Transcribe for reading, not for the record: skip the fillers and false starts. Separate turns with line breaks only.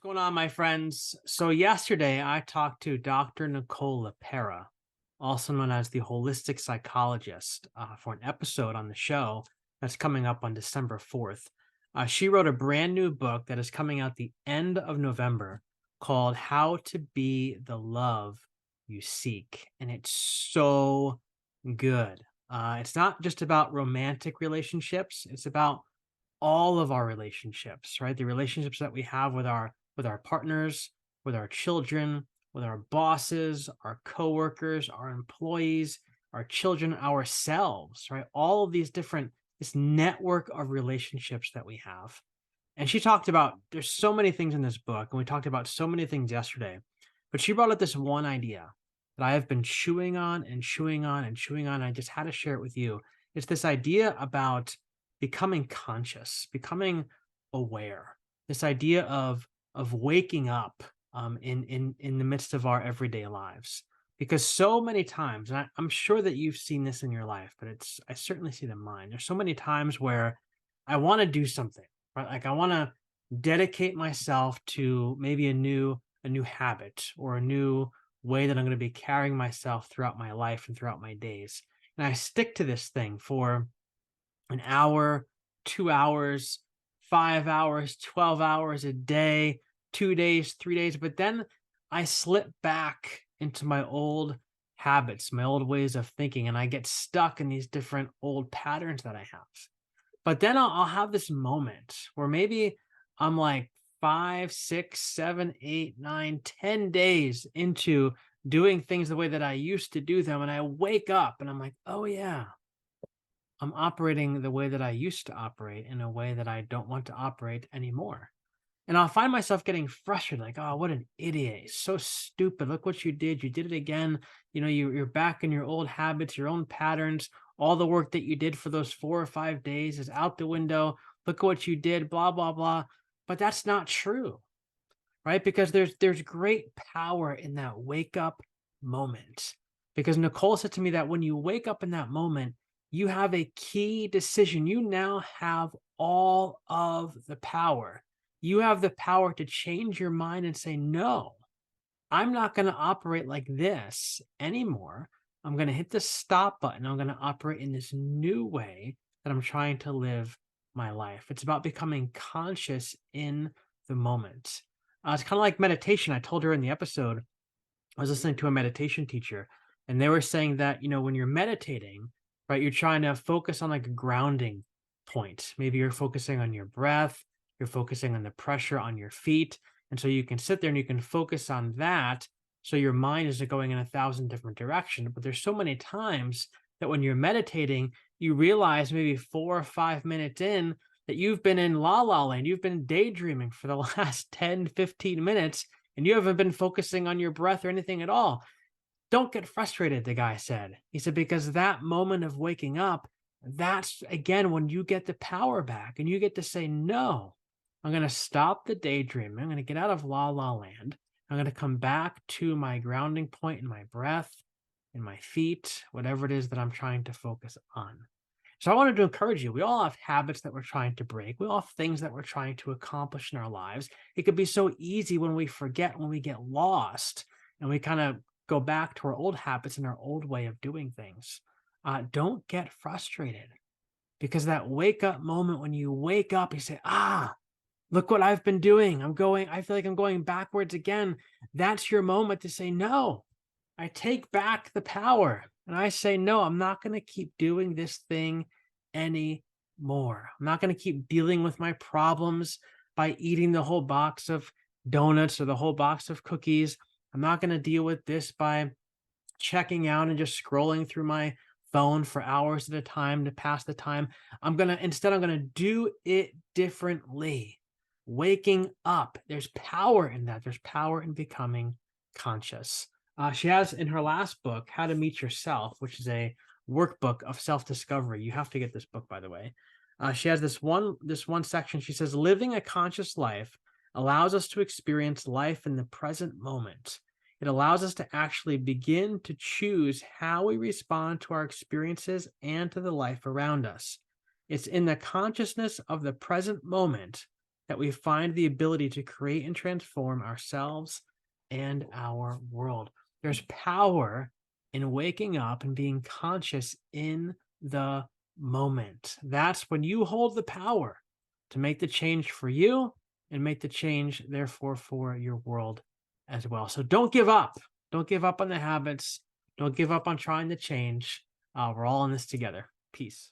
Going on, my friends? So yesterday I talked to Dr. Nicole LePera, also known as the holistic psychologist, for an episode on the show that's coming up on December 4th. She wrote a brand new book that is coming out the end of November called How to Be the Love You Seek. And it's so good. It's not just about romantic relationships, it's about all of our relationships, right? The relationships that we have with our partners, with our children, with our bosses, our coworkers, our employees, our children, ourselves, right? All of these different this network of relationships that we have. And she talked about there's so many things in this book, and we talked about so many things yesterday. But she brought up this one idea that I have been chewing on and chewing on and chewing on. I just had to share it with you. It's this idea about becoming conscious, becoming aware. This idea of waking up in the midst of our everyday lives. Because so many times, and I'm sure that you've seen this in your life, but I certainly see it in mine. There's so many times where I want to do something, right? Like I want to dedicate myself to maybe a new habit or a new way that I'm going to be carrying myself throughout my life and throughout my days. And I stick to this thing for an hour, 2 hours, 5 hours, 12 hours a day, 2 days, 3 days. But then I slip back into my old habits, my old ways of thinking, and I get stuck in these different old patterns that I have. But then I'll have this moment where maybe I'm like 5, 6, 7, 8, 9, 10 days into doing things the way that I used to do them. And I wake up and I'm like, oh, yeah, I'm operating the way that I used to operate in a way that I don't want to operate anymore. And I'll find myself getting frustrated, like, oh, what an idiot. So stupid. Look what you did. You did it again. You're back in your old habits, your own patterns. All the work that you did for those 4 or 5 days is out the window. Look at what you did, blah, blah, blah. But that's not true, right? Because there's great power in that wake up moment. Because Nicole said to me that when you wake up in that moment, you have a key decision. You now have all of the power. You have the power to change your mind and say, no, I'm not going to operate like this anymore. I'm going to hit the stop button. I'm going to operate in this new way that I'm trying to live my life. It's about becoming conscious in the moment. It's kind of like meditation. I told her in the episode, I was listening to a meditation teacher, and they were saying that, when you're meditating, right, you're trying to focus on like a grounding point. Maybe you're focusing on your breath, you're focusing on the pressure on your feet. And so you can sit there and you can focus on that. So your mind isn't going in 1,000 different directions. But there's so many times that when you're meditating, you realize maybe 4 or 5 minutes in that you've been in la la land, you've been daydreaming for the last 10, 15 minutes and you haven't been focusing on your breath or anything at all. Don't get frustrated, the guy said. He said, because that moment of waking up, that's again when you get the power back and you get to say, no, I'm going to stop the daydreaming. I'm going to get out of la la land. I'm going to come back to my grounding point in my breath, in my feet, whatever it is that I'm trying to focus on. So I wanted to encourage you. We all have habits that we're trying to break. We all have things that we're trying to accomplish in our lives. It could be so easy when we forget, when we get lost, and we kind of go back to our old habits and our old way of doing things. Don't get frustrated because that wake up moment, when you wake up, you say, look what I've been doing. I feel like I'm going backwards again. That's your moment to say, no, I take back the power. And I say, no, I'm not going to keep doing this thing anymore. I'm not going to keep dealing with my problems by eating the whole box of donuts or the whole box of cookies. I'm not going to deal with this by checking out and just scrolling through my phone for hours at a time to pass the time. I'm going to do it differently. Waking up. There's power in that. There's power in becoming conscious. She has in her last book, How to Meet Yourself, which is a workbook of self-discovery. You have to get this book, by the way. She has this one section. She says, living a conscious life allows us to experience life in the present moment. It allows us to actually begin to choose how we respond to our experiences and to the life around us. It's in the consciousness of the present moment that we find the ability to create and transform ourselves and our world. There's power in waking up and being conscious in the moment. That's when you hold the power to make the change for you and make the change, therefore, for your world as well. So don't give up. Don't give up on the habits. Don't give up on trying to change. We're all in this together. Peace.